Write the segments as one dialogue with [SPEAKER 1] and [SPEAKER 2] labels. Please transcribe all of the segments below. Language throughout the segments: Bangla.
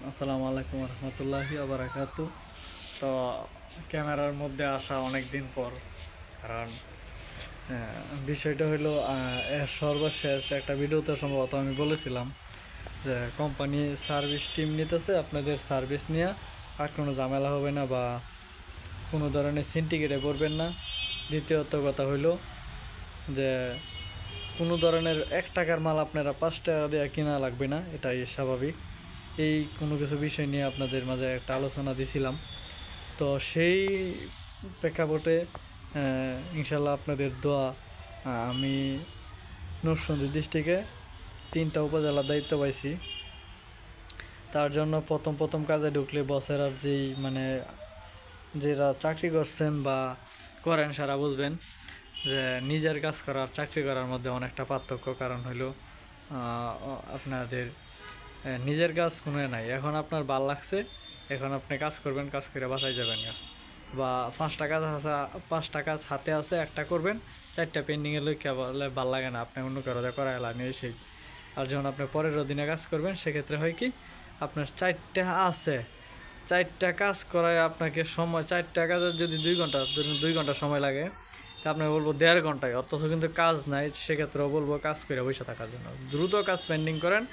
[SPEAKER 1] আসসালামু আলাইকুম রহমতুল্লাহি আবরাকাতু। তো ক্যামেরার মধ্যে আসা অনেক দিন পর, কারণ বিষয়টা হলো এর সর্বশেষ একটা ভিডিওতে সম্ভবত আমি বলেছিলাম যে কোম্পানি সার্ভিস টিম নিতেছে, আপনাদের সার্ভিস নিয়ে আর কোনো ঝামেলা হবে না বা কোনো ধরনের সিন্ডিকেটে পড়বেন না। দ্বিতীয়ত কথা হইলো যে কোনো ধরনের 1 টাকার মাল আপনারা 5 টাকা দিয়ে কিনা লাগবে না, এটাই স্বাভাবিক। এই কোনো কিছু বিষয় নিয়ে আপনাদের মাঝে একটা আলোচনা দিছিলাম। তো সেই প্রেক্ষাপটে ইনশাল্লাহ আপনাদের দোয়া, আমি নরসিংদী ডিস্ট্রিক্টে 3টা উপজেলার দায়িত্ব পাইছি। তার জন্য প্রথম কাজে ঢুকলে বসের আর যেই যারা চাকরি করছেন বা করেন সারা বুঝবেন যে নিজের কাজ করার চাকরি করার মধ্যে অনেকটা পার্থক্য। কারণ হইলো আপনাদের নিজের কাজ কোনো নাই। এখন আপনার ভাল লাগছে, এখন আপনি কাজ করবেন, কাজ করে বাসায় যাবেন না, বা 5 টাকা হাতে আছে, একটা করবেন, 4টা পেন্ডিংয়ে লইখা বলে ভাল লাগে না, আপনি অন্য কারো করাই লাগে সেই। আর যখন আপনি পরের দিনে কাজ করবেন সেক্ষেত্রে হয় কি, আপনার 4টা আছে, 4টা কাজ করায় আপনাকে সময়, 4টা কাজের যদি 2 ঘন্টা, ধরুন 2 ঘন্টা সময় লাগে, তা আপনাকে বলবো 1.5 ঘন্টায়, অথচ কিন্তু কাজ নাই। সেক্ষেত্রেও বলবো কাজ করে বসে থাকার জন্য দ্রুত কাজ পেন্ডিং করেন।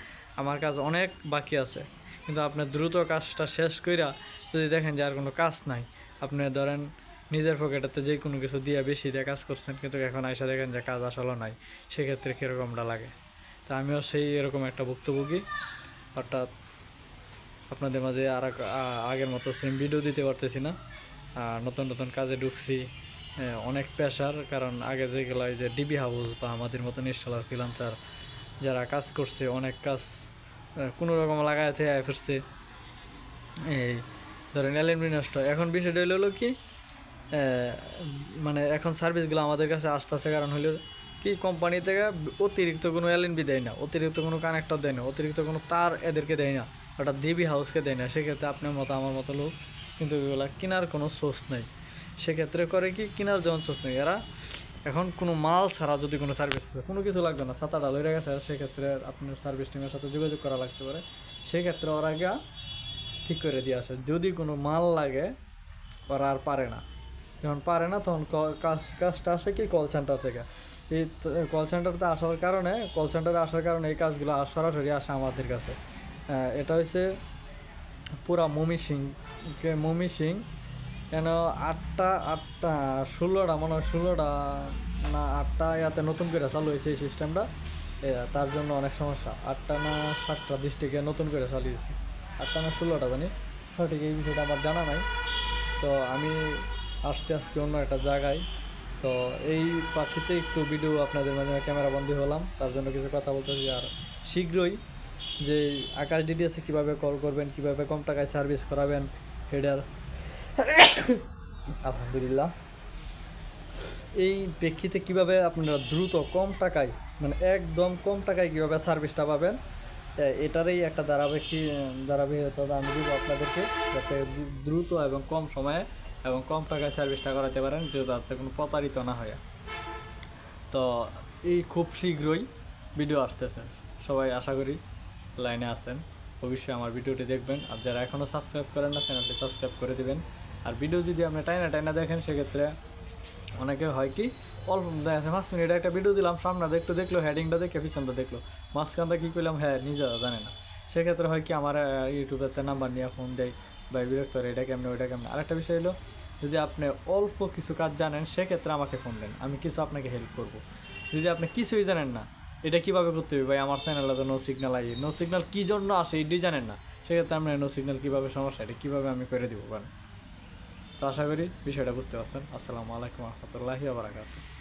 [SPEAKER 1] আমার কাজ অনেক বাকি আছে, কিন্তু আপনি দ্রুত কাজটা শেষ কইরা যদি দেখেন যে আর কোনো কাজ নাই, আপনি ধরেন নিজের পকেটেতে যে কোনো কিছু দিয়ে বেশি দিয়ে কাজ করছেন, কিন্তু এখন আইসা দেখেন যে কাজ আসলে নাই, সেক্ষেত্রে কীরকমটা লাগে। তা আমিও সেই এরকম একটা ভুক্তভোগী। অর্থাৎ আপনাদের মাঝে আর আগের মতো সেম ভিডিও দিতে পারতেছি না। নতুন কাজে ঢুকছি, অনেক প্রেশার। কারণ আগে যেগুলো এই যে ডিবি হাউস বা আমাদের মতন ইনস্টলার ফ্রিল্যান্সার যারা কাজ করছে, অনেক কাজ কোনো রকম লাগায় থেকে ফিরছে, এই ধরেন এলএমডি নষ্ট। এখন বিষয়টা হলো কি, এখন সার্ভিসগুলো আমাদের কাছে আসতেছে, কারণ হলো কি, কোম্পানি থেকে অতিরিক্ত কোনো এলএনবি দেয় না, অতিরিক্ত কোনো কানেক্টর দেয় না, অতিরিক্ত কোনো তার এদেরকে দেয় না, ওটা ডিবি হাউসকে দেয় না। সেক্ষেত্রে আপনার মতো আমার মতো লোক কিন্তু এগুলো কেনার কোনো সোর্স নেই। সেক্ষেত্রে করে কি, কেনার যখন সোর্স নেই, এরা এখন কোনো মাল ছাড়া যদি কোনো সার্ভিস, কোনো কিছু লাগবে না, ছাতাটা লইয়া গেছে, সেক্ষেত্রে আপনার সার্ভিস টিমের সাথে যোগাযোগ করা লাগতে পারে। সেক্ষেত্রে ওরা আগে ঠিক করে দিয়ে আসে। যদি কোনো মাল লাগে, ওরা আর পারে না। যখন পারে না, তখন কাজটা আসে কি, কল সেন্টার থেকে। এই কল সেন্টারতে আসার কারণে এই কাজগুলো সরাসরি আসে আমাদের কাছে। এটা হচ্ছে পুরা ময়মনসিংহ কেন 16টা মনে হয়, 16টা না 8টা ইয়াতে নতুন করে চালু হয়েছে এই সিস্টেমটা। তার জন্য অনেক সমস্যা। 8টা না 7টা ডিস্ট্রিক্টে নতুন করে চালিয়েছি, 8টা না 16টা জানি, সঠিক এই বিষয়টা আমার জানা নাই। তো আমি আসছি আজকে অন্য একটা জায়গায়। তো এই পাখিতে একটু ভিডিও আপনাদের মাঝে ক্যামেরা বন্দি হলাম, তার জন্য কিছু কথা বলতেছি। আর শীঘ্রই যে আকাশ ডিডিএসে কীভাবে কল করবেন, কীভাবে কম টাকায় সার্ভিস করাবেন হেডার, আলহামদুলিল্লাহ, এই প্রেক্ষিতে কিভাবে আপনারা দ্রুত কম টাকায়, একদম কম টাকায় কীভাবে সার্ভিসটা পাবেন, এটারই একটা ধারাবাহিকতা আমি দিব আপনাদেরকে, যাতে দ্রুত এবং কম সময়ে এবং কম টাকায় সার্ভিসটা করাতে পারেন, যাতে কোনো প্রতারিত না হয়। তো এই খুব শীঘ্রই ভিডিও আসতেছে, সবাই আশা করি লাইনে আছেন, অবশ্যই আমার ভিডিওটি দেখবেন। আর যারা এখনও সাবস্ক্রাইব করেন না, চ্যানেলটি সাবস্ক্রাইব করে দেবেন। আর ভিডিও যদি আপনি টাইনা দেখেন, সেক্ষেত্রে অনেকে হয় কি, অল্প 5 মিনিট একটা ভিডিও দিলাম, সামনে একটু দেখলো, হেডিংটা দেখে পিছনটা দেখলো, মাঝখানটা কী করলাম নিজেরা জানে না। সেক্ষেত্রে হয় কি, আমার ইউটিউবেতে নাম্বার নিয়ে ফোন দেয় বা বিরক্ত হয়, এটা কেমন ওইটা কেমন। আরেকটা বিষয় হলো, যদি আপনি অল্প কিছু কাজ জানেন, সেক্ষেত্রে আমাকে ফোন দেন, আমি কিছু আপনাকে হেল্প করব। যদি আপনি কিছুই জানেন না, এটা কীভাবে করতে হবে ভাই, আমার চ্যানেলে তো নো সিগন্যাল নো সিগন্যাল কী জন্য আসে এটাই জানেন না, সেক্ষেত্রে আপনার নো সিগন্যাল কীভাবে সমস্যা, এটা কীভাবে আমি করে দিব পারেন। তো আশা করি বিষয়টা বুঝতে পারছেন। আসসালামু আলাইকুম রহমতুল্লাহি ওয়া বারাকাতুহু।